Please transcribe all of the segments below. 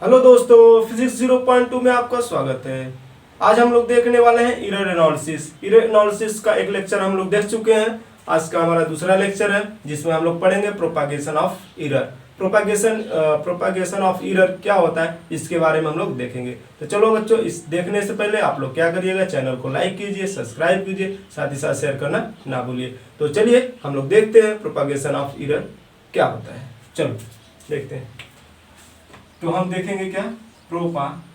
Hello दोस्तों, physics 0.2 में आपका स्वागत है। आज हम लोग देखने वाले हैं एरर एनालिसिस। एरर एनालिसिस का एक लेक्चर हम लोग देख चुके हैं। आज का हमारा दूसरा लेक्चर है जिसमें हम लोग पढ़ेंगे propagation of error. Propagation of error क्या होता है इसके बारे में हम लोग देखेंगे। तो चलो बच्चों, इस देखने से पहले आप लोग क्या करिएगा, चैनल को लाइक कीजिए, सब्सक्राइब कीजिए, साथ ही साथ शेयर करना ना भूलिए। तो चलिए हम लोग देखते हैं प्रोपागेशन ऑफ एरर क्या होता है। चलो देखते हैं। तो हम देखेंगे क्या, प्रोपागेशन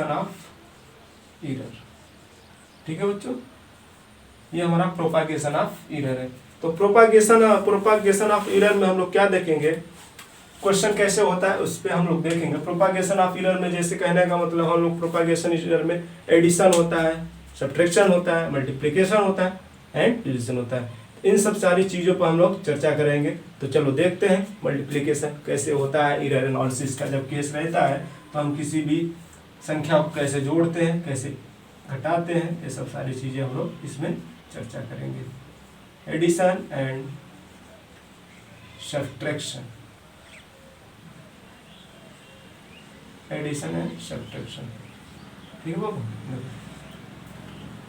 ऑफ एरर। ठीक है बच्चों, ये हमारा प्रोपागेशन ऑफ एरर है। तो प्रोपागेशन ऑफ एरर में हम लोग क्या देखेंगे, क्वेश्चन कैसे होता है उस पर हम लोग देखेंगे। प्रोपागेशन ऑफ एरर में जैसे कहने का मतलब हम लोग प्रोपागेशन एरर में एडिशन होता है, सब्ट्रैक्शन होता है, मल्टीप्लिकेशन होता है एंड डिवीजन होता है। इन सब सारी चीज़ों पर हम लोग चर्चा करेंगे। तो चलो देखते हैं मल्टीप्लिकेशन कैसे होता है। एरर एनालिसिस का जब केस रहता है तो हम किसी भी संख्या को कैसे जोड़ते हैं, कैसे घटाते हैं, ये सब सारी चीज़ें हम लोग इसमें चर्चा करेंगे। Addition and subtraction, addition and subtraction. ठीक है बाबू,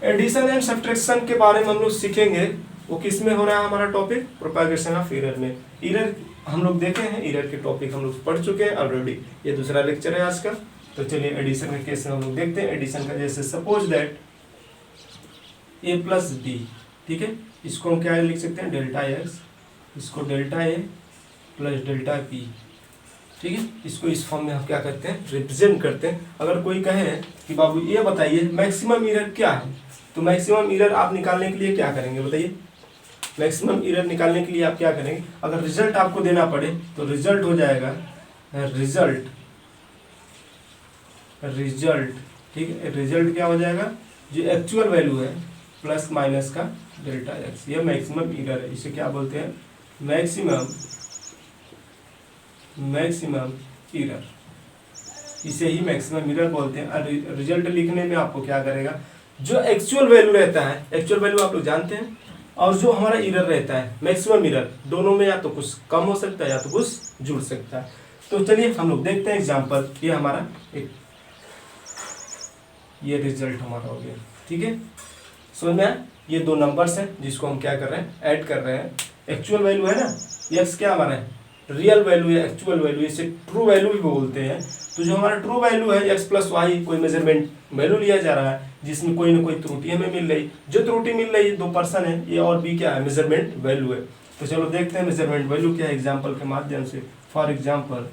एडिशन एंड सब्ट्रैक्शन के बारे में हम लोग सीखेंगे। वो किस में हो रहा है हमारा टॉपिक, प्रोपागेशन ऑफ एरर में। एरर हम लोग देखे हैं, एरर के टॉपिक हम लोग पढ़ चुके हैं ऑलरेडी। ये दूसरा लेक्चर है आज का। तो चलिए एडिशन के केस में हम लोग देखते हैं। एडिशन का जैसे suppose that a plus b, ठीक है, इसको हम क्या लिख सकते हैं, डेल्टा एक्स, इसको delta a plus delta b. ठीक है, इसको इस फॉर्म में हम क्या करते हैं, रिप्रेजेंट करते हैं। अगर कोई कहे कि बाबू ये बताइए मैक्सिमम एरर क्या है, तो मैक्सिमम एरर आप निकालने के लिए क्या करेंगे बताइए। मैक्सिमम एरर निकालने के लिए आप क्या करेंगे, अगर रिजल्ट आपको देना पड़े तो रिजल्ट हो जाएगा रिजल्ट, ठीक है, रिजल्ट क्या हो जाएगा, जो एक्चुअल वैल्यू है प्लस माइनस का डेल्टा एक्स। ये मैक्सिमम एरर है। इसे क्या बोलते हैं, मैक्सिमम एरर, इसे ही मैक्सिमम एरर बोलते हैं। रिजल्ट लिखने में आपको क्या करेगा, जो एक्चुअल वैल्यू रहता है, एक्चुअल वैल्यू आप लोग जानते हैं, और जो हमारा एरर रहता है मैक्सिमम एरर, दोनों में या तो कुछ कम हो सकता है या तो कुछ जुड़ सकता है। तो चलिए हम लोग देखते हैं एग्जांपल। ये हमारा एक, ये रिजल्ट हमारा हो गया। ठीक है, समझ में आया? ये दो नंबर्स हैं जिसको हम क्या कर रहे हैं, ऐड कर रहे हैं। एक्चुअल वैल्यू है ना, एक्स क्या हमारा है, रियल वैल्यू है, एक्चुअल वैल्यू, इसे ट्रू वैल्यू भी बोलते हैं। तो जो हमारा ट्रू वैल्यू है एक्स प्लस वाई, कोई मेजरमेंट वैल्यू लिया जा रहा है जिसमें कोई ना कोई त्रुटि हमें मिल रही। जो त्रुटि मिल रही है 2% है, ये और भी क्या है, मेजरमेंट वैल्यू है। तो चलो देखते हैं मेजरमेंट वैल्यू क्या है एग्जाम्पल के माध्यम से। फॉर एग्जाम्पल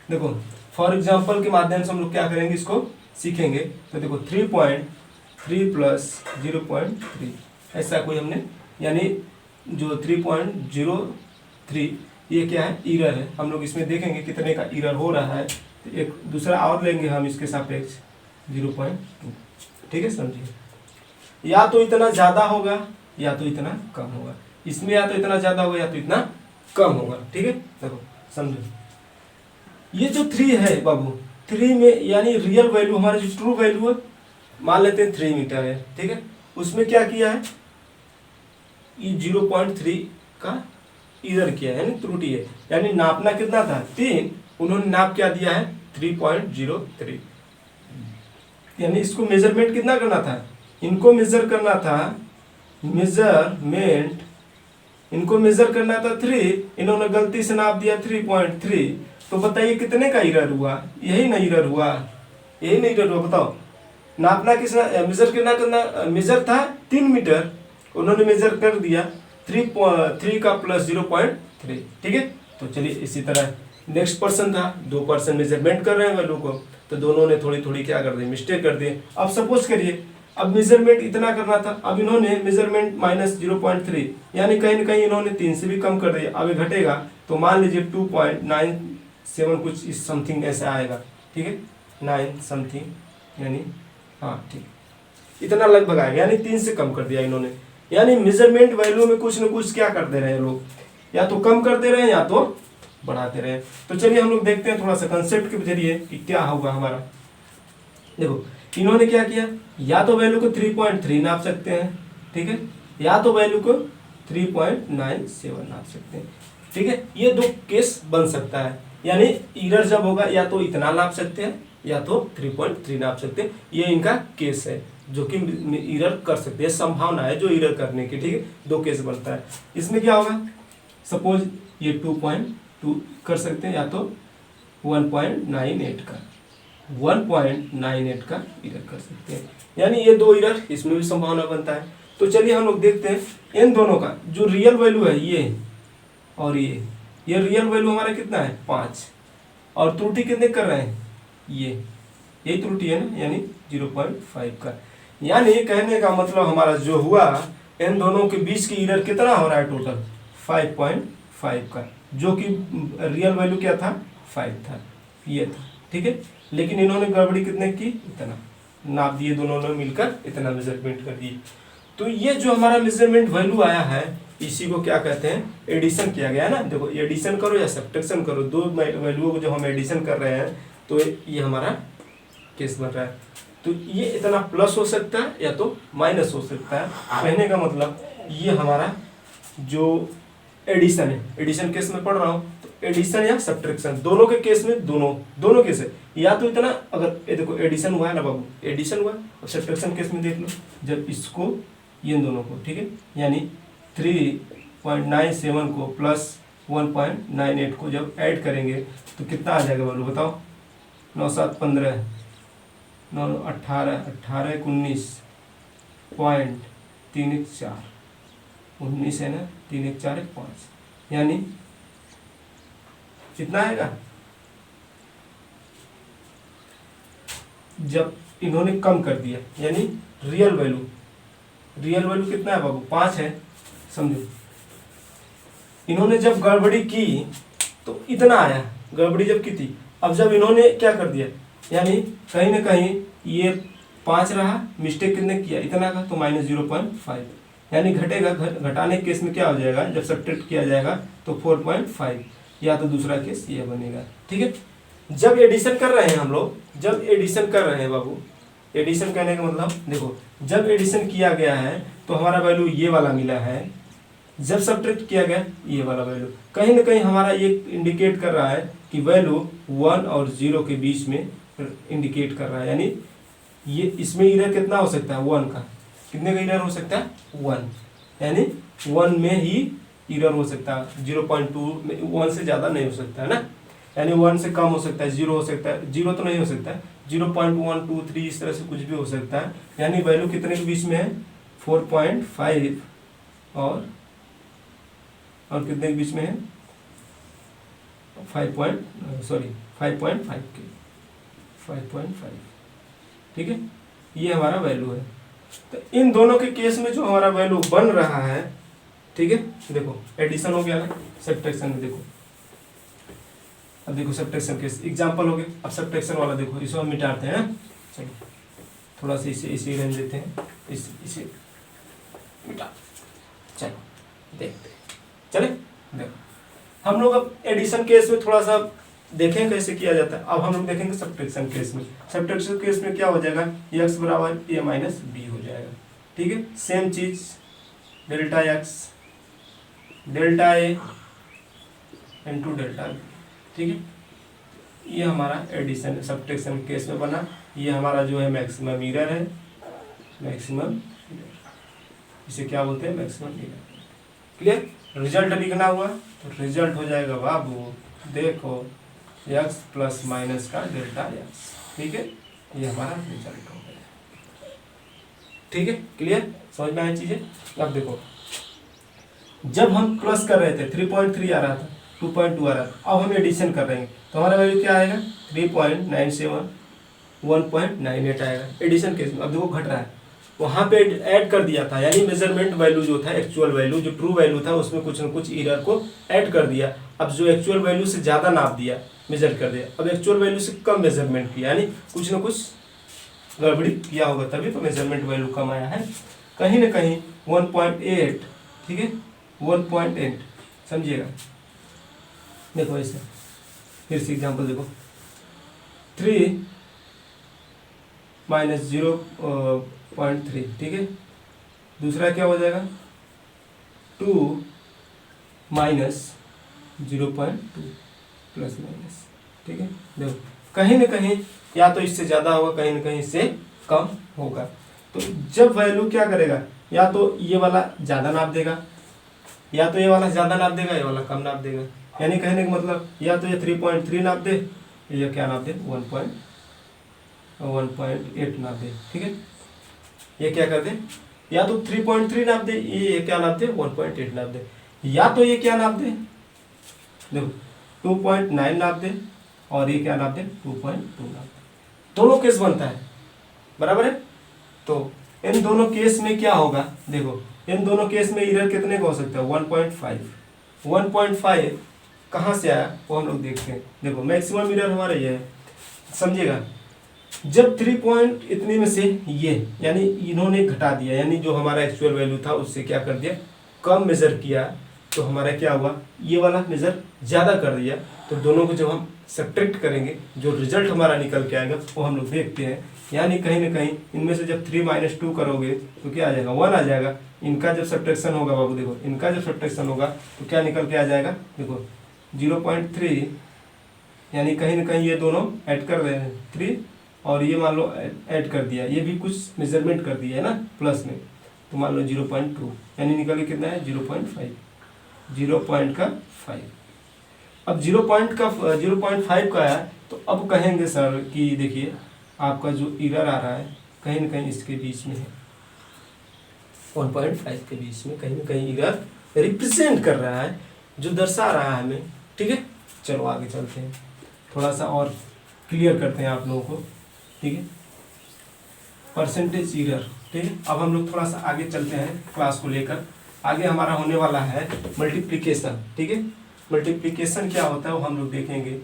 देखो, फॉर एग्जाम्पल के माध्यम से हम लोग क्या करेंगे, इसको सीखेंगे। तो देखो 3.3 प्लस 0.3, ऐसा कोई हमने, यानी जो 3.03, ये क्या है, एरर है। हम लोग इसमें देखेंगे कितने का एरर हो रहा है। तो एक दूसरा और लेंगे हम इसके सापेक्ष 0.2। ठीक है, समझिए, या तो इतना ज़्यादा होगा या तो इतना कम होगा। इसमें या तो इतना ज़्यादा होगा या तो इतना कम होगा। ठीक है, देखो समझो, ये जो 3 है बाबू, 3 में यानी रियल वैल्यू, हमारा जो ट्रू वैल्यू है, मान लेते हैं 3 मीटर है। ठीक है, उसमें क्या किया है, ये 0.3 का एरर किया है, यानी त्रुटि है। यानी नापना कितना था 3, उन्होंने नाप क्या दिया है 3.03। यानी इसको मेजरमेंट कितना करना था, इनको मेजर करना था, इनको मेजर करना था 3, इन्होंने गलती से नाप दिया 3.3। तो बताइए कितने का एरर हुआ, यही नहीं एरर हुआ, यही नहीं एरर हुआ। बताओ, नापना किसना, मेजर था 3 मीटर, उन्होंने मेजर कर दिया 3 का प्लस 0.3। ठीक है, तो चलिए इसी तरह नेक्स्ट पर्सन था, 2% मेजरमेंट कर रहे हैं वैल्यू को, तो दोनों ने थोड़ी थोड़ी क्या कर दी, मिस्टेक कर दी। अब सपोज करिए, अब मेजरमेंट इतना करना था, अब इन्होंने मेजरमेंट माइनस 0.3, यानी कहीं ना कहीं इन्होंने 3 से भी कम कर दिया। अब ये घटेगा तो मान लीजिए 2.97 कुछ इस समथिंग ऐसा आएगा। ठीक है, 9 समथिंग, यानी हाँ ठीक, इतना लगभग आएगा, यानी 3 से कम कर दिया इन्होंने। यानी मेजरमेंट वैल्यू में कुछ न कुछ क्या कर दे रहे हैं लोग, या तो कम कर दे रहे हैं या तो बढ़ाते रहे। तो चलिए हम लोग देखते हैं थोड़ा सा कंसेप्ट के जरिए कि क्या होगा हमारा। देखो इन्होंने क्या किया, या तो वैल्यू को 3.3 नाप सकते हैं, ठीक है, या तो वैल्यू को 3.97 नाप सकते हैं। ठीक है, ये दो केस बन सकता है, यानी एरर जब होगा या तो इतना नाप सकते हैं या तो 3.3 नाप सकते हैं। ये इनका केस है जो कि एरर कर सकते हैं, संभावना है जो एरर करने की। ठीक है, दो केस बनता है। इसमें क्या होगा, सपोज ये 2.2 कर सकते हैं या तो 1.98 का 1.98 का एरर कर सकते हैं, यानी ये दो एरर इसमें भी संभावना बनता है। तो चलिए हम लोग देखते हैं इन दोनों का जो रियल वैल्यू है ये और ये रियल वैल्यू हमारा कितना है 5, और त्रुटि कितने कर रहे हैं, यही त्रुटि है ना, यानी 0.5 का। यानी कहने का मतलब हमारा जो हुआ इन दोनों के बीच की एरर कितना हो रहा है टोटल 5.5 का, जो कि रियल वैल्यू क्या था 5 था, ये था। ठीक है, लेकिन इन्होंने गड़बड़ी कितने की, इतना नाप दिए, दोनों ने मिलकर इतना मेजरमेंट कर दिए। तो ये जो हमारा मेजरमेंट वैल्यू आया है इसी को क्या कहते हैं, एडिशन किया गया है ना। देखो एडिशन करो या सब्ट्रैक्शन करो, दो वैल्यूओं को जो हम एडिशन कर रहे हैं तो ये हमारा केस बन रहा है। तो ये इतना प्लस हो सकता है या तो माइनस हो सकता है। कहने का मतलब ये हमारा जो एडिशन है, एडिशन केस में पढ़ रहा हूँ तो एडिशन या सब्ट्रैक्शन दोनों के केस में दोनों केस है, या तो इतना, अगर ये देखो एडिशन हुआ है ना बाबू, एडिशन हुआ, और सब्ट्रैक्शन केस में देख लो जब इसको ये दोनों को, ठीक है, यानी 3.97 को प्लस 1.98 को जब ऐड करेंगे तो कितना आ जाएगा बोलो, बताओ। 9 7 15 9 18 18 19.34 19 है ना, 3 1 4 1 5, यानी कितना आएगा। जब इन्होंने कम कर दिया यानी रियल वैल्यू कितना है बाबू 5 है, समझो। इन्होंने जब गड़बड़ी की तो इतना आया, गड़बड़ी जब की थी। अब जब इन्होंने क्या कर दिया, यानी कहीं ना कहीं ये 5 रहा, मिस्टेक कितने किया, इतना का, तो -0.5, यानी घटेगा। घटाने के केस में क्या हो जाएगा, जब सब्ट्रैक्ट किया जाएगा तो 4.5, या तो दूसरा केस ये बनेगा। ठीक है, जब एडिशन कर रहे हैं हम लोग, जब एडिशन कर रहे हैं बाबू, एडिशन करने का मतलब देखो, जब एडिशन किया गया है तो हमारा वैल्यू ये वाला मिला है, जब सब्ट्रैक्ट किया गया ये वाला वैल्यू, कहीं ना कहीं हमारा ये इंडिकेट कर रहा है कि वैल्यू 1 और 0 के बीच में इंडिकेट कर रहा है। यानी ये इसमें एरर कितना हो सकता है 1 का, कितने का एरर हो सकता है 1, यानी 1 में ही एरर हो सकता है, 0.2 में 1 से ज़्यादा नहीं हो सकता है ना, यानी 1 से कम हो सकता है, 0 हो सकता है, 0 तो नहीं हो सकता है, 0.1 2 3 इस तरह से कुछ भी हो सकता है। यानी वैल्यू कितने के बीच में है 4.5 और कितने के बीच में है 5.5 के 5.5। ठीक है, ये हमारा वैल्यू है। तो इन दोनों के केस में जो हमारा वैल्यू बन रहा है, ठीक है, देखो एडिशन हो गया ना, सब्ट्रैक्शन में देखो, अब देखो सब्ट्रैक्शन केस एग्जांपल हो गए। अब सब्ट्रैक्शन वाला देखो, इसको हम मिटाते हैं। चलो थोड़ा सा इसे रेंज देते हैं, इसे मिटा, चलो देखते हैं। चले देखो, हम लोग अब एडिशन केस में थोड़ा सा देखें कैसे किया जाता है। अब हम लोग देखेंगे सब्ट्रैक्शन केस में। सब्ट्रैक्शन केस में क्या हो जाएगा, x बराबर a माइनस बी हो जाएगा। ठीक है, सेम चीज delta x delta a into delta b। ठीक है, ये हमारा एडिशन सब्ट्रैक्शन केस में बना। ये हमारा जो है मैक्सिमम एरर है, मैक्सिमम, इसे क्या बोलते हैं मैक्सिमम एरर। क्लियर, रिजल्ट लिखना हुआ तो रिजल्ट हो जाएगा बाबू, देखो x प्लस माइनस का डेल्टा x। ठीक है, ये हमारा रिजल्ट हो गया। ठीक है, क्लियर, समझ में आई चीजें। अब देखो, जब हम प्लस कर रहे थे 3.3 आ रहा था, 2.2 आ रहा था, अब हम एडिशन कर रहे हैं तो हमारा वैल्यू क्या आएगा 3.97 1.98 आएगा एडिशन केस में। अब देखो घट रहा है, वहाँ पे ऐड कर दिया था, यानी मेजरमेंट वैल्यू जो था, एक्चुअल वैल्यू जो ट्रू वैल्यू था, उसमें कुछ न कुछ एरर को ऐड कर दिया। अब जो एक्चुअल वैल्यू से ज़्यादा नाप दिया, मेजर कर दिया, अब एक्चुअल वैल्यू से कम मेजरमेंट किया, यानी कुछ न कुछ गड़बड़ी किया होगा, तभी तो मेजरमेंट वैल्यू कम आया है। कहीं ना कहीं 1.8, ठीक है 1.8, समझिएगा। देखो ऐसे फिर से एग्जाम्पल देखो, 3 माइनस 0.3, ठीक है। दूसरा क्या हो जाएगा 2 माइनस 0.2 प्लस माइनस, ठीक है। देखो कहीं ना कहीं या तो इससे ज़्यादा होगा, कहीं ना कहीं इससे कम होगा। तो जब वैल्यू क्या करेगा, या तो ये वाला ज़्यादा नाप देगा, या तो ये वाला ज़्यादा नाप देगा, ये वाला कम नाप देगा। यानी कहने का मतलब या तो ये 3.3 नाप दे, ये क्या नाप दे 1.8 नाप दे, ठीक है। ये क्या कर दे, या तो 3.3 नाप दे, ये क्या नाप दे 1.8 नाप दे, या तो ये क्या नाप दे, देखो 2.9 नाप दे, और ये क्या नाप दे 2.2 नाप दे। दोनों केस बनता है, बराबर है। तो इन दोनों केस में क्या होगा, देखो इन दोनों केस में एरर कितने का हो सकता है 1.5। 1.5 कहाँ से आया वो हम लोग देखते हैं। देखो मैक्सिमम एरर हमारा ये है, समझिएगा। जब 3 पॉइंट इतने में से ये यानी इन्होंने घटा दिया, यानी जो हमारा एक्चुअल वैल्यू था उससे क्या कर दिया, कम मेजर किया, तो हमारा क्या हुआ, ये वाला मेजर ज़्यादा कर दिया। तो दोनों को जब हम सब्ट्रैक्ट करेंगे, जो रिजल्ट हमारा निकल के आएगा वो हम लोग देखते हैं। यानी कहीं ना कहीं इनमें से जब 3 - 2 करोगे तो क्या आ जाएगा 1 आ जाएगा। इनका जब सब्ट्रैक्शन होगा बाबू, देखो इनका जब सब्ट्रैक्शन होगा तो क्या निकल के आ जाएगा, देखो 0.3, यानी कहीं ना कहीं ये दोनों ऐड कर रहे हैं 3, और ये मान लो ऐड कर दिया, ये भी कुछ मेजरमेंट कर दिया है ना प्लस में, तो मान लो 0.2, यानी निकल के कितना है 0.5, 0.5। अब 0.5 का है, तो अब कहेंगे सर कि देखिए आपका जो एरर आ रहा है कहीं ना कहीं इसके बीच में है, 1.5 के बीच में कहीं ना कहीं एरर रिप्रेजेंट कर रहा है, जो दर्शा रहा है हमें, ठीक है। चलो आगे चलते हैं, थोड़ा सा और क्लियर करते हैं आप लोगों को, ठीक है। परसेंटेज एरर, ठीक है। अब हम लोग थोड़ा सा आगे चलते हैं क्लास को लेकर। आगे हमारा होने वाला है मल्टीप्लिकेशन, ठीक है। मल्टीप्लिकेशन क्या होता है वो हम लोग देखेंगे।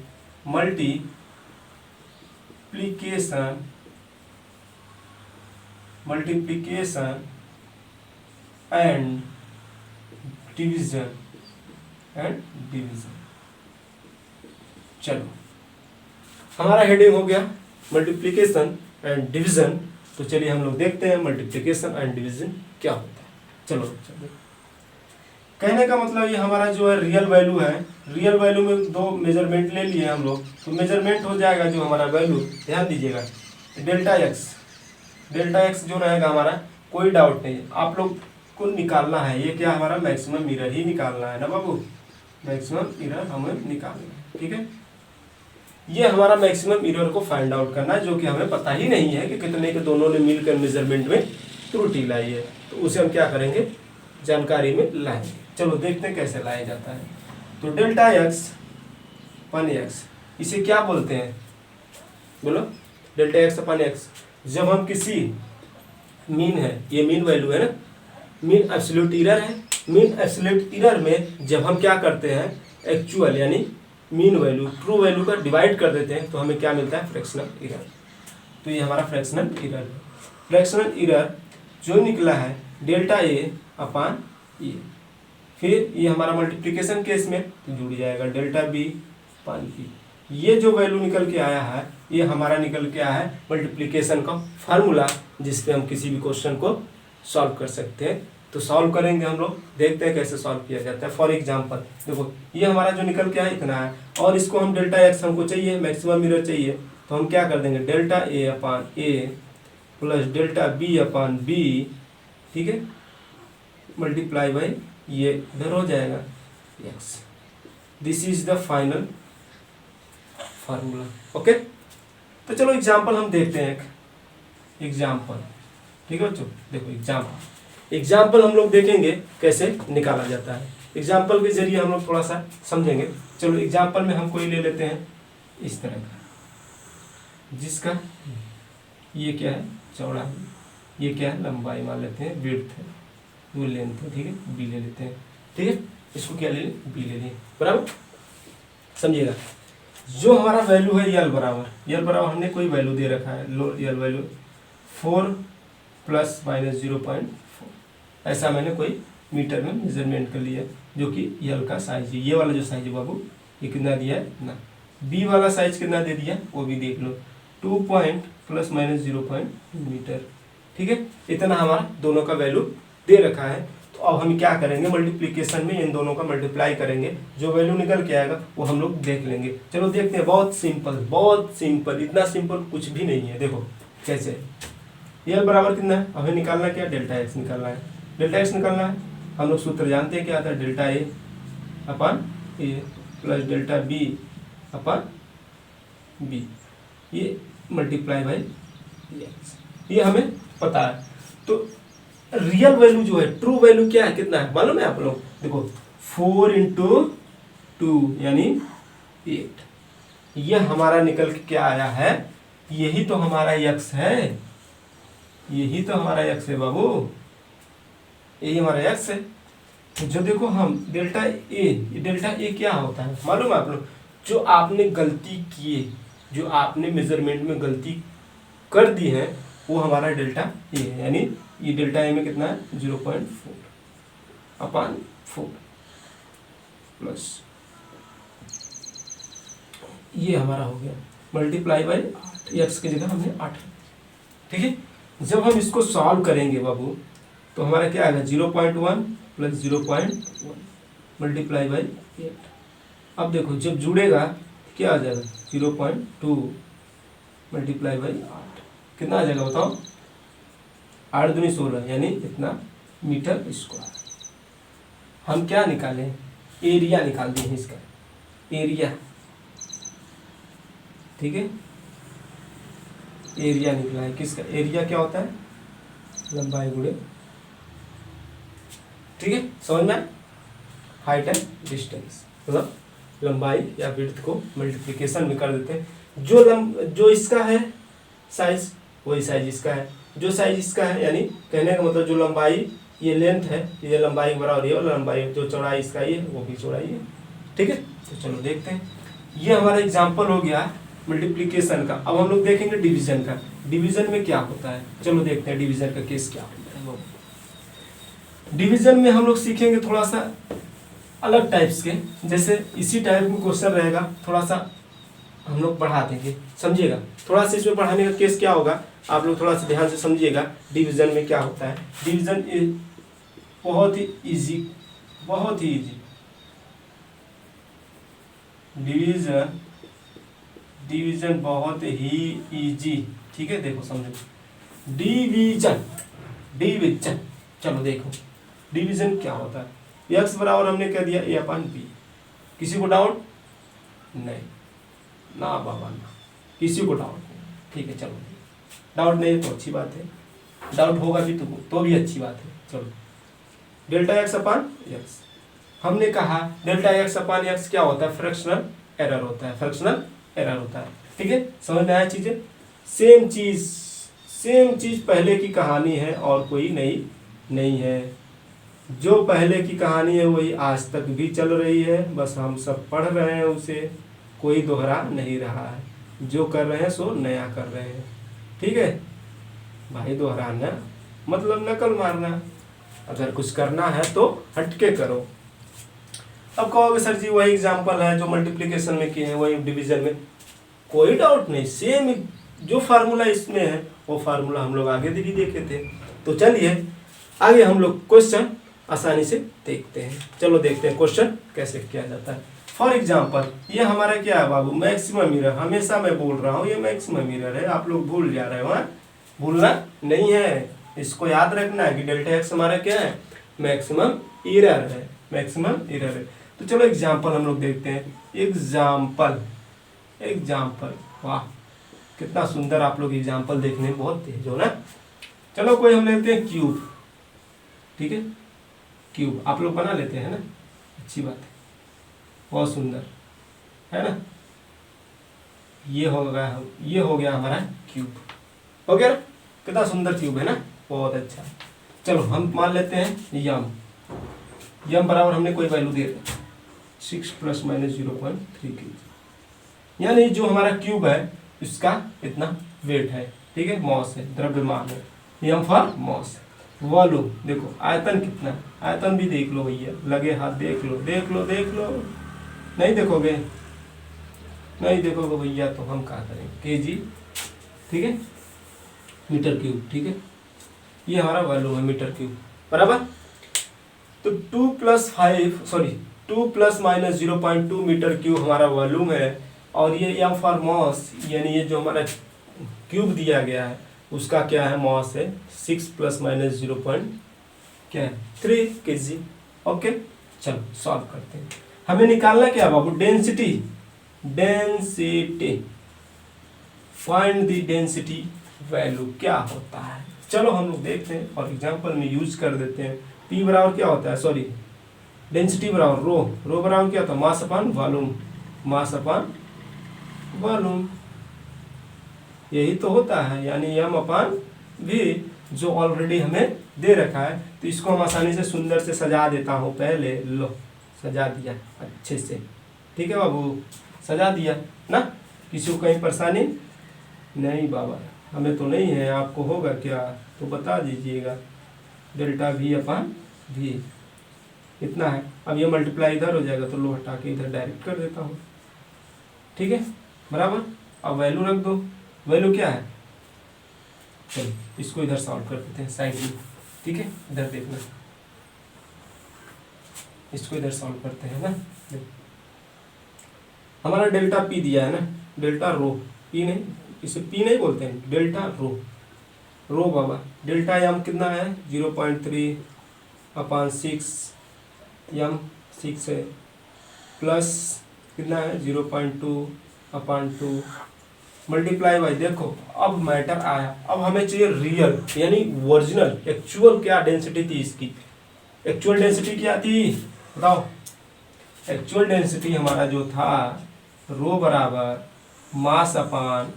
मल्टीप्लिकेशन एंड डिवीजन चलो हमारा हेडिंग हो गया मल्टीप्लिकेशन एंड डिवीजन। तो चलिए हम लोग देखते हैं मल्टीप्लिकेशन एंड डिवीजन क्या होता है। चलो कहने का मतलब ये हमारा जो है रियल वैल्यू है, रियल वैल्यू में दो मेजरमेंट ले लिए हम लोग, तो मेजरमेंट हो जाएगा जो हमारा वैल्यू, ध्यान दीजिएगा डेल्टा एक्स जो रहेगा हमारा, कोई डाउट नहीं है, आप लोग को निकालना है। ये क्या हमारा मैक्सिमम एरर ही निकालना है ना बाबू, मैक्सिमम एरर हमें निकालना है, ठीक है। ये हमारा मैक्सिमम एरर को फाइंड आउट करना है, जो कि हमें पता ही नहीं है कि कितने के दोनों ने मिलकर मेजरमेंट में त्रुटि लाई है, तो उसे हम क्या करेंगे जानकारी में लाएंगे। चलो देखते हैं कैसे लाया जाता है। तो डेल्टा एक्स अपन एक्स, इसे क्या बोलते हैं बोलो, डेल्टा एक्स अपन एक्स। जब हम किसी मीन है, ये मीन वैल्यू है ना, मीन एब्सोल्यूट एरर है। मीन एब्सोल्यूट एरर में जब हम क्या करते हैं एक्चुअल यानी मीन वैल्यू ट्रू वैल्यू का डिवाइड कर देते हैं, तो हमें क्या मिलता है फ्रैक्शनल एरर। तो ये हमारा फ्रैक्शनल एरर है। फ्रैक्शनल एरर जो निकला है डेल्टा ए अपान ए। फिर ये हमारा मल्टीप्लिकेशन केस में तो जुड़ जाएगा डेल्टा बी अपान बी। ये जो वैल्यू निकल के आया है ये हमारा निकल के आया है मल्टीप्लिकेशन का फार्मूला, जिसपे हम किसी भी क्वेश्चन को सॉल्व कर सकते हैं। तो सॉल्व करेंगे हम लोग, देखते हैं कैसे सॉल्व किया जाता है। फॉर एग्जांपल देखो ये हमारा जो निकल के आया इतना है, और इसको हम डेल्टा एक्स हमको चाहिए, मैक्सिमम एरर चाहिए, तो हम क्या कर देंगे delta a upon a plus delta b upon B, ठीक है, मल्टीप्लाई बाई ये इधर हो जाएगा x. This is the final formula, okay. तो चलो एग्जाम्पल हम देखते हैं, एक एग्जाम्पल, ठीक है बच्चों। देखो एग्जाम्पल हम लोग देखेंगे कैसे निकाला जाता है। एग्जाम्पल के जरिए हम लोग थोड़ा सा समझेंगे। चलो एग्जाम्पल में हम कोई ले लेते हैं इस तरह का, जिसका ये क्या है चौड़ा, ये क्या है लंबाई मान लेते हैं, विड्थ है, वो लेंथ है, ठीक है, बी ले लेते हैं, ठीक है। इसको क्या ले लें बी ले लें, बराबर समझिएगा। जो हमारा वैल्यू है यल बराबर हमने कोई वैल्यू दे रखा है, लो यल वैल्यू 4 प्लस माइनस 0.4, ऐसा मैंने कोई मीटर में मेजरमेंट कर लिया, जो कि यल का साइज है। ये वाला जो साइज है बाबू ये कितना दिया है ना, बी वाला साइज कितना दे दिया वो भी देख लो, 2 पॉइंट प्लस माइनस 0.2 मीटर, ठीक है। इतना हमारा दोनों का वैल्यू दे रखा है। तो तो अब हम क्या करेंगे, मल्टीप्लिकेशन में इन दोनों का मल्टीप्लाई करेंगे, जो वैल्यू निकल के आएगा वो हम लोग देख लेंगे। चलो देखते हैं, बहुत सिंपल, इतना सिंपल कुछ भी नहीं है। देखो कैसे, एल बराबर कितना है, हमें निकालना क्या, डेल्टा एक्स निकालना है। डेल्टा एक्स निकालना है, हम लोग सूत्र जानते हैं क्या आता है, delta A upon A plus delta B upon B, ये मल्टीप्लाई बाई एक्स, ये हमें पता है। तो रियल वैल्यू जो है, ट्रू वैल्यू क्या है, कितना है मालूम है आप लोग, देखो 4 इंटू 2 यानी 8, ये हमारा निकल के क्या आया है, यही तो हमारा यक्स है, यही तो हमारा यक्स है बाबू, यही हमारा यक्स है। तो जो देखो हम डेल्टा ए क्या होता है मालूम है आप लोग, जो आपने गलती किए, जो आपने मेजरमेंट में गलती कर दी है, वो हमारा डेल्टा ए है। यानी ये डेल्टा ए में कितना है, 0.4 अपन 4 प्लस ये हमारा हो गया मल्टीप्लाई बाई 8, एक्स की जगह हमने 8, ठीक है। जब हम इसको सॉल्व करेंगे बाबू, तो हमारा क्या आएगा, 0.1 प्लस 0.1 मल्टीप्लाई बाई 8। अब देखो जब जुड़ेगा क्या आ जाएगा, 0.2 मल्टीप्लाई बाई 8, कितना आ जाएगा बताओ, 8 दूनी 16 यानी इतना मीटर स्क्वायर। हम क्या निकालें, एरिया निकाल दिए इसका, एरिया, ठीक है, एरिया निकला है किसका, एरिया क्या होता है, लंबाई गुणे, ठीक है, समझ में, हाइट एंड डिस्टेंस, मतलब लंबाई या विड्थ को मल्टीप्लिकेशन में कर देते हैं। जो इसका है साइज, वही साइज इसका है, जो साइज इसका है, यानी कहने का मतलब जो लंबाई ये लेंथ है, ये लंबाई बराबर है, और लंबाई जो चौड़ाई इसका ये वो भी चौड़ाई है, ठीक है। तो चलो देखते हैं, ये हमारा एग्जाम्पल हो गया मल्टीप्लिकेशन का। अब हम लोग देखेंगे डिवीजन का, डिवीजन में क्या होता है, चलो देखते हैं डिवीजन का केस क्या होता है। डिवीजन में हम लोग सीखेंगे थोड़ा सा अलग टाइप्स के, जैसे इसी टाइप में क्वेश्चन रहेगा, थोड़ा सा हम लोग बढ़ा देंगे, समझिएगा। थोड़ा सा इसमें पढ़ाने का केस क्या होगा, आप लोग थोड़ा सा ध्यान से समझिएगा डिवीजन में क्या होता है। डिवीजन बहुत ही इजी, बहुत ही इजी, डिवीजन बहुत ही इजी, ठीक है। देखो समझो, डिवीजन, चलो देखो डिवीजन क्या होता है। एक्स बराबर हमने कह दिया ए अपन बी, किसी को डाउट नहीं, ना बाबा ना, किसी को डाउट नहीं, ठीक है। चलो डाउट नहीं है तो अच्छी बात है, डाउट होगा भी तो भी अच्छी बात है। चलो डेल्टा एक्स अपन एक्स, हमने कहा डेल्टा एक्स अपन एक्स क्या होता है, फ्रैक्शनल एरर होता है, फ्रैक्शनल एरर होता है, ठीक है। समझ में आया चीजें, सेम चीज पहले की कहानी है और कोई नहीं है। जो पहले की कहानी है वही आज तक भी चल रही है, बस हम सब पढ़ रहे हैं उसे, कोई दोहरा नहीं रहा है, जो कर रहे हैं सो नया कर रहे हैं, ठीक है भाई। दोहराना मतलब नकल मारना, अगर कुछ करना है तो हटके करो। अब कहोगे सर जी वही एग्जाम्पल है जो मल्टीप्लिकेशन में किए हैं वही डिवीजन में, कोई डाउट नहीं, सेम जो फार्मूला इसमें है वो फार्मूला हम लोग आगे भी देखे थे। तो चलिए आगे हम लोग क्वेश्चन आसानी से देखते हैं। चलो देखते हैं क्वेश्चन कैसे किया जाता है। फॉर एग्जाम्पल ये हमारा क्या है बाबू, मैक्सिमम मिरर, हमेशा मैं बोल रहा हूँ ये मैक्सिमम मिरर है, आप लोग भूल जा रहे हो, भूलना नहीं है, इसको याद रखना है कि डेल्टा एक्स हमारा क्या है, मैक्सिमम एरर है, मैक्सिमम एरर है। तो चलो एग्जाम्पल हम लोग देखते हैं, एग्जाम्पल, वाह कितना सुंदर, आप लोग एग्जाम्पल देखने में बहुत तेज हो ना। चलो कोई हम लेते हैं क्यूब, ठीक है, क्यूब आप लोग बना लेते हैं ना, अच्छी बात है, बहुत सुंदर है ना। ये हो गया हमारा क्यूब, हो गया, कितना सुंदर क्यूब है ना, बहुत अच्छा। चलो हम मान लेते हैं यम बराबर हमने कोई वैल्यू दे दिया 6 ± 0.3 kg, यानी जो हमारा क्यूब है इसका इतना वेट है, ठीक है, मॉस है, द्रव्यमान है, यम फॉर मॉस। वॉल्यूम देखो, आयतन कितना, आयतन भी देख लो भैया, लगे हाथ देख लो, नहीं देखोगे भैया तो हम क्या करें, केजी, ठीक है, मीटर क्यूब, ठीक है, ये हमारा वॉल्यूम है मीटर क्यूब बराबर। तो 2 प्लस माइनस 0.2 मीटर क्यूब हमारा वॉल्यूम है, और ये एम फॉर मॉस, यानी ये जो हमारा क्यूब दिया गया है उसका क्या है, मॉस है 6 प्लस माइनस 0.3 kg। ओके, चलो सॉल्व करते हैं। हमें निकालना क्या बाबू, density. Find the density value क्या होता है। चलो हम लोग देखते हैं और एग्जांपल में यूज कर देते हैं। P बराबर क्या होता है, सॉरी डेंसिटी बराबर रो बराबर क्या होता है, मास अपॉन वॉल्यूम, यही तो होता है, यानी m अपॉन v, जो ऑलरेडी हमें दे रखा है। तो इसको हम आसानी से सुंदर से सजा देता हूँ, पहले लो सजा दिया अच्छे से, ठीक है बाबू, सजा दिया ना, किसी को कहीं परेशानी नहीं बाबा, हमें तो नहीं है, आपको होगा क्या तो बता दीजिएगा। डेल्टा v अपॉन v इतना है। अब ये मल्टीप्लाई इधर हो जाएगा तो लो हटा के इधर डायरेक्ट कर देता हूँ, ठीक है बराबर। अब वैल्यू रख दो, वैल्यू क्या है, चलो इसको इधर सॉल्व कर देते हैं साइड में, ठीक है इधर देखना, इसको इधर सॉल्व करते हैं ना। हमारा डेल्टा पी दिया है ना, डेल्टा रो, पी नहीं, इसे पी नहीं बोलते हैं, डेल्टा रो बाबा। डेल्टा एम कितना है 0.3 अपॉन 6, एम 6 है, प्लस कितना है 0.2 अपॉन 2 मल्टीप्लाई बाई, देखो अब मैटर आया, अब हमें चाहिए रियल यानी ओरिजिनल एक्चुअल क्या डेंसिटी थी इसकी। एक्चुअल डेंसिटी क्या थी बताओ, एक्चुअल डेंसिटी हमारा जो था रो बराबर मास अपान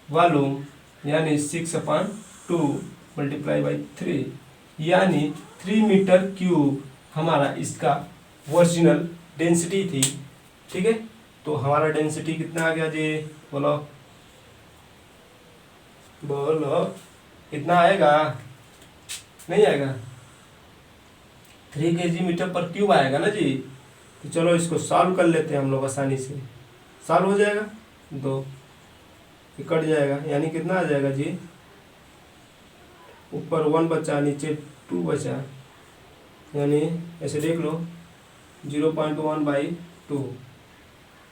वॉल्यूम, यानी 6/2 मल्टीप्लाई बाई 3, यानी 3 मीटर क्यूब हमारा इसका ओरिजिनल डेंसिटी थी, ठीक है। तो हमारा डेंसिटी कितना आ गया जी, बोलो कितना आएगा, नहीं आएगा 3 kg मीटर पर क्यूब आएगा ना जी। तो चलो इसको सॉल्व कर लेते हैं हम लोग, आसानी से सॉल्व हो जाएगा, 2 कट जाएगा, यानी कितना आ जाएगा जी, ऊपर 1 बचा नीचे 2 बचा, यानी ऐसे देख लो 0.1/2,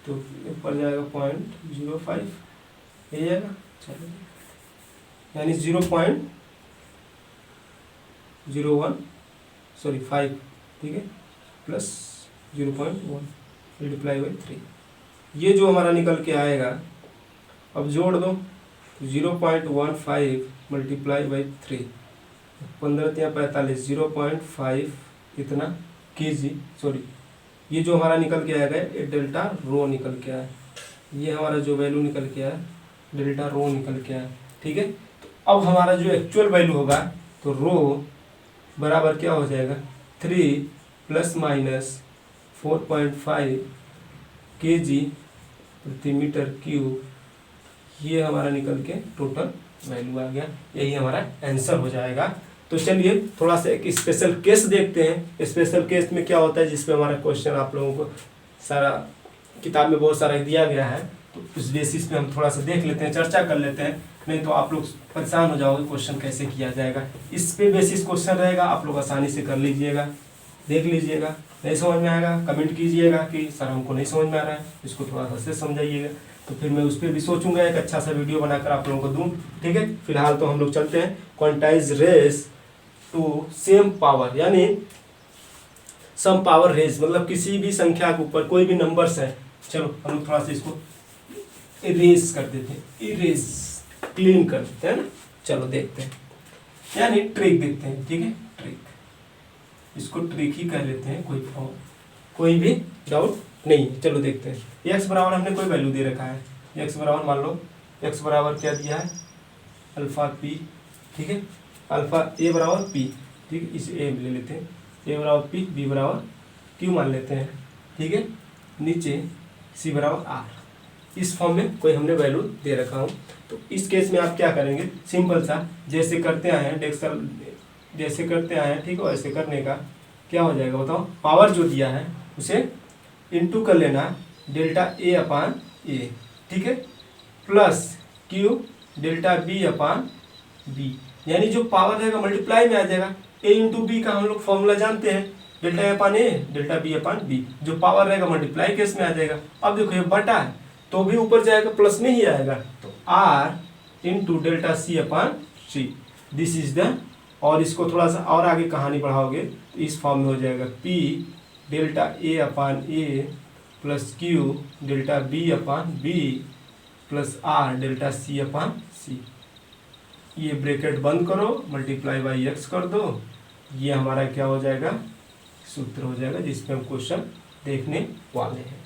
तो ऊपर जाएगा 0.05, ये जाएगा, चलो यानी 0.5, ठीक है, प्लस 0.1 मल्टीप्लाई बाई 3, ये जो हमारा निकल के आएगा, अब जोड़ दो 0.15 मल्टीप्लाई बाई 3, 15×45, 0.5 इतना kg, सॉरी ये जो हमारा निकल के आएगा ये डेल्टा रो निकल के आया, ये हमारा जो वैल्यू निकल के आया डेल्टा रो निकल के आया, ठीक है। तो अब हमारा जो एक्चुअल वैल्यू होगा तो रो बराबर क्या हो जाएगा 3 प्लस माइनस 4.5 kg प्रति मीटर क्यूब, ये हमारा निकल के टोटल वैल्यू आ गया, यही हमारा आंसर हो जाएगा। तो चलिए थोड़ा सा एक स्पेशल केस देखते हैं। स्पेशल केस में क्या होता है, जिसपे हमारा क्वेश्चन आप लोगों को सारा किताब में बहुत सारा दिया गया है, तो उस बेसिस पे हम थोड़ा सा देख लेते हैं, चर्चा कर लेते हैं, नहीं तो आप लोग परेशान हो जाओगे क्वेश्चन कैसे किया जाएगा। इस पे बेसिस क्वेश्चन रहेगा, आप लोग आसानी से कर लीजिएगा, देख लीजिएगा। नहीं समझ में आएगा कमेंट कीजिएगा कि सर हमको नहीं समझ में आ रहा है, इसको थोड़ा सा से समझाइएगा, तो फिर मैं उस पर भी सोचूंगा एक अच्छा सा वीडियो बनाकर आप लोगों को दूं, ठीक है। फिलहाल तो हम लोग चलते हैं quantities raised to same power, यानी सम पावर रेज, मतलब किसी भी संख्या के ऊपर कोई भी नंबर्स है। चलो हम लोग थोड़ा सा इसको इरेज कर देते हैं, इरेज क्लीन कर देते हैं ना। चलो देखते हैं, यानी ट्रिक देखते हैं, ठीक है, ट्रिक, इसको ट्रिक ही कह लेते हैं, कोई भी डाउट नहीं है। चलो देखते हैं, x बराबर हमने कोई वैल्यू दे रखा है, x बराबर मान लो x बराबर क्या दिया है अल्फा p, ठीक है, अल्फा a बराबर p, ठीक है, इसे a ले लेते हैं, a बराबर p, b बराबर q मान लेते हैं, ठीक है, नीचे c बराबर r, इस फॉर्म में कोई हमने वैल्यू दे रखा हूँ। तो इस केस में आप क्या करेंगे, सिंपल सा जैसे करते आए हैं डेक्सल, जैसे करते आए हैं, ठीक है, वैसे करने का क्या हो जाएगा बताओ, पावर जो दिया है उसे इनटू कर लेना डेल्टा a अपान a, ठीक है, प्लस q डेल्टा b अपान b, यानी जो पावर रहेगा मल्टीप्लाई में आ जाएगा। a इंटू बी का हम लोग फॉर्मूला जानते हैं, delta a upon A, delta b upon B, जो पावर रहेगा मल्टीप्लाई केस में आ जाएगा। अब देखो ये बटा है तो भी ऊपर जाएगा प्लस में ही आएगा, तो r into delta c upon c, this is the, और इसको थोड़ा सा और आगे कहानी बढ़ाओगे तो इस फॉर्म में हो जाएगा p delta a upon a plus q delta b upon b plus r delta c upon c. ये ब्रैकेट बंद करो, मल्टीप्लाई बाई एक्स कर दो, ये हमारा क्या हो जाएगा, सूत्र हो जाएगा जिसपे हम क्वेश्चन देखने वाले हैं।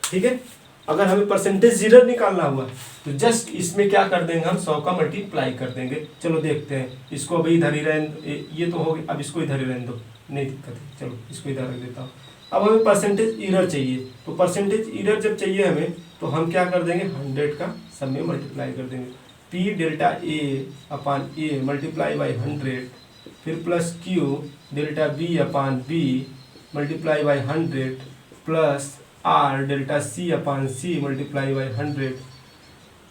ठीक है, अगर हमें परसेंटेज जीरो निकालना हुआ तो जस्ट इसमें क्या कर देंगे हम, 100 का मल्टीप्लाई कर देंगे। चलो देखते हैं, इसको अभी इधर ही रहने, ये तो हो गया, अब इसको इधर ही रहने दो, नहीं दिक्कत है, चलो इसको इधर रख देता हूँ। अब हमें परसेंटेज एरर चाहिए, तो परसेंटेज एरर जब चाहिए हमें तो हम क्या कर देंगे, 100 का सब में मल्टीप्लाई कर देंगे, p delta a upon A multiply by 100, फिर plus q delta b upon b multiply by 100 plus r delta c upon c multiply by 100।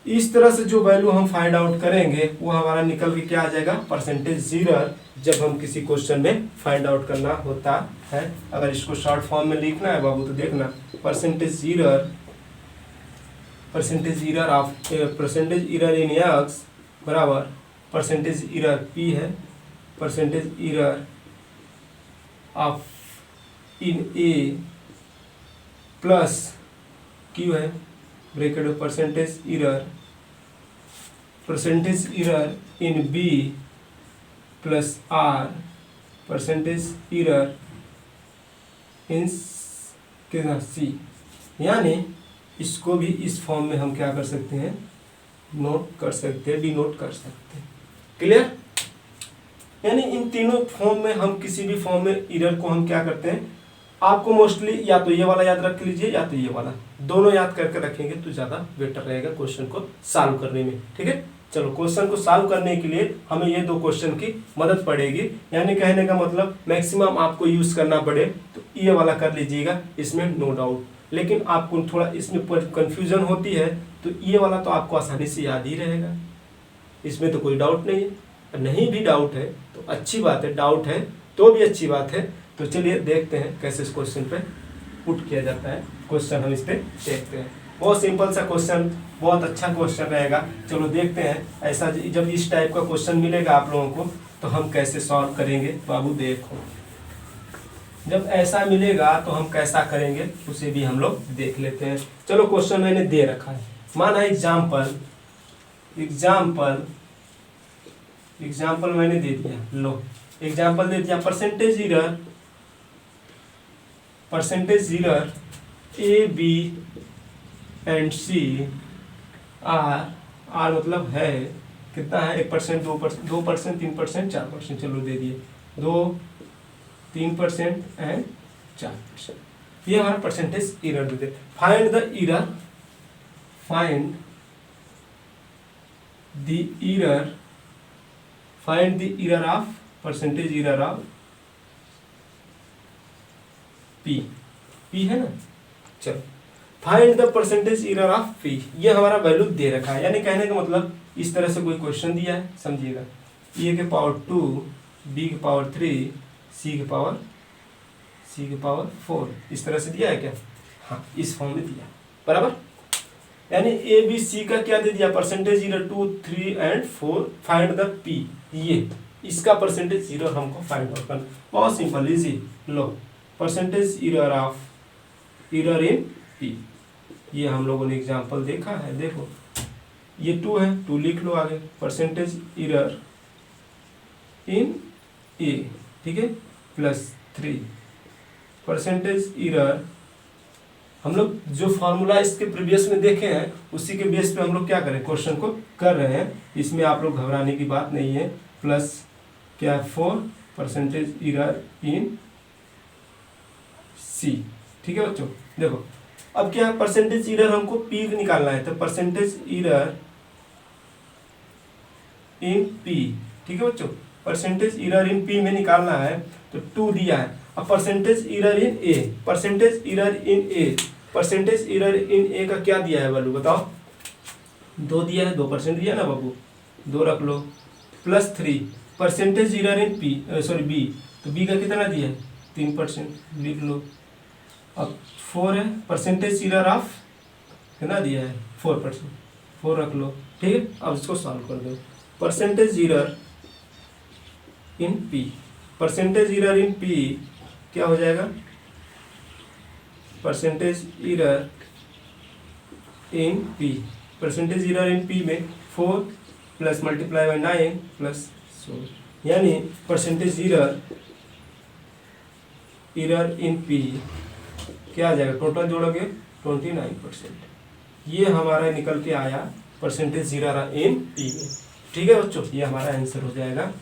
इस तरह से जो वैल्यू हम फाइंड आउट करेंगे वो हमारा निकल के क्या आ जाएगा, परसेंटेज एरर, जब हम किसी क्वेश्चन में फाइंड आउट करना होता है। अगर इसको शॉर्ट फॉर्म में लिखना है बाबू तो देखना, परसेंटेज एरर इन एक्स बराबर परसेंटेज एरर p है, percentage error of in A plus q है, ब्रैकेट में परसेंटेज एरर इन b plus r percentage error इन कितना c। यानी इसको भी इस फॉर्म में हम क्या कर सकते हैं, नोट कर सकते हैं, डिनोट कर सकते हैं। क्लियर, यानी इन तीनों फॉर्म में हम किसी भी फॉर्म में एरर को हम क्या करते हैं, आपको मोस्टली या तो ये वाला याद रख लीजिए या तो ये वाला, दोनों याद करके रखेंगे तो ज़्यादा बेटर रहेगा क्वेश्चन को सॉल्व करने में। ठीक है, चलो क्वेश्चन को सॉल्व करने के लिए हमें ये दो क्वेश्चन की मदद पड़ेगी, यानी कहने का मतलब मैक्सिमम आपको यूज़ करना पड़े तो ये वाला कर लीजिएगा, इसमें नो डाउट। लेकिन आपको थोड़ा इसमें कन्फ्यूजन होती है तो ये वाला तो आपको आसानी से याद ही रहेगा, इसमें तो कोई डाउट नहीं है। नहीं भी डाउट है तो अच्छी बात है, डाउट है तो भी अच्छी बात है। तो चलिए देखते हैं कैसे इस क्वेश्चन पे पुट किया जाता है, क्वेश्चन हम इस पे देखते हैं। बहुत सिंपल सा क्वेश्चन, बहुत अच्छा क्वेश्चन रहेगा। चलो देखते हैं, ऐसा जब इस टाइप का क्वेश्चन मिलेगा आप लोगों को तो हम कैसे सॉल्व करेंगे। बाबू देखो, जब ऐसा मिलेगा तो हम कैसा करेंगे उसे भी हम लोग देख लेते हैं। चलो क्वेश्चन मैंने दे रखा है, माना एग्जाम्पल मैंने दे दिया, लो एग्जाम्पल दे दिया, percentage error a b and c are मतलब है कितना है, 1%, 2%, 3%, 4%, चलो दे दिए 2, 3% एंड 4%। ये हमारा percentage error they they. Find the error of percentage error of P है ना। चलो find the percentage error of P, ये हमारा वैल्यू दे रखा है। यानी कहने का मतलब इस तरह से कोई क्वेश्चन दिया है, समझिएगा, ए के पावर 2, बी के पावर 3, सी के पावर 4, इस तरह से दिया है क्या, हाँ इस फॉर्म में दिया बराबर। यानी ए बी सी का क्या दे दिया, percentage error 2, 3 and 4, find the P, ये इसका परसेंटेज एरर हमको फाइंड आउट करना। बहुत simple easy, low percentage error in P, ये हम लोगों ने एग्जांपल देखा है। देखो ये 2 है, 2 लिख लो आगे, परसेंटेज एरर इन ए, ठीक है, प्लस 3 परसेंटेज एरर। हम लोग जो फॉर्मूला इसके प्रीवियस में देखे हैं उसी के बेस पे हम लोग क्या करें, क्वेश्चन को कर रहे हैं, इसमें आप लोग घबराने की बात नहीं है। प्लस क्या 4 परसेंटेज एरर इन सी, ठीक है बच्चों। देखो अब क्या परसेंटेज एरर हमको पी निकालना है, तो परसेंटेज एरर इन पी, ठीक है बच्चों, परसेंटेज एरर इन पी में निकालना है तो 2 दिया है। अब percentage error in a, percentage error in a का क्या दिया है वैल्यू बताओ, 2 दिया है, 2% दिया ना बाबू, 2 रख लो, plus 3 percentage error in b, तो बी का कितना दिया है 3% लिख लो। अब 4 है, परसेंटेज एरर ऑफ कितना दिया है 4%, 4 रख लो, ठीक है। अब इसको सॉल्व कर दो। Percentage error in P, percentage error in P क्या हो जाएगा, percentage error in P, percentage error in P में 4 प्लस मल्टीप्लाई बाई 9 प्लस 16, यानी परसेंटेज एरर इन पी क्या आ जाएगा, टोटल जोड़ोगे 29%। ये हमारा निकल के आया परसेंटेज एरर इन पी में, ठीक है बच्चों, ये हमारा आंसर हो जाएगा।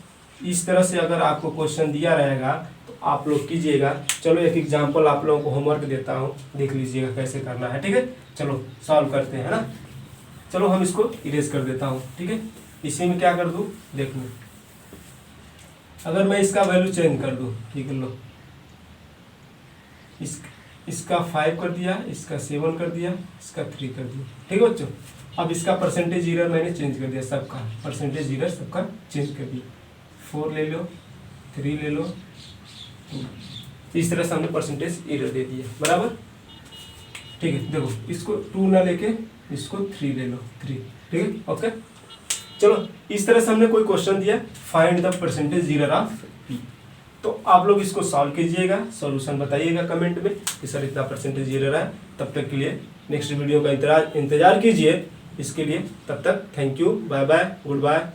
इस तरह से अगर आपको क्वेश्चन दिया रहेगा तो आप लोग कीजिएगा। चलो एक एग्जांपल आप लोगों को होमवर्क देता हूँ, देख लीजिएगा कैसे करना है, ठीक है। चलो सॉल्व करते हैं ना। चलो हम इसको इरेज कर देता हूँ, ठीक है। इसी में क्या कर दूँ, देख लो, अगर मैं इसका वैल्यू चेंज कर दूँ, ठीक है, लो इसका 5 कर दिया, इसका 7 कर दिया, इसका 3 कर दिया, ठीक है बच्चों। अब इसका परसेंटेज एरर मैंने चेंज कर दिया, सबका परसेंटेज एरर सबका चेंज कर दिया। 4 ले लो, 3 ले लो, 2, इस तरह से हमने परसेंटेज एरर दे दिया, बराबर, ठीक है। देखो इसको 2 ना लेके इसको 3 ले लो, 3, ठीक है, ओके। चलो इस तरह से हमने कोई क्वेश्चन दिया, find the percentage error of P, तो आप लोग इसको सॉल्व कीजिएगा, सॉल्यूशन बताइएगा कमेंट में कि सर इतना परसेंटेज एरर है। तब तक के लिए नेक्स्ट वीडियो का इंतजार कीजिए इसके लिए। तब तक thank you, bye bye, good bye.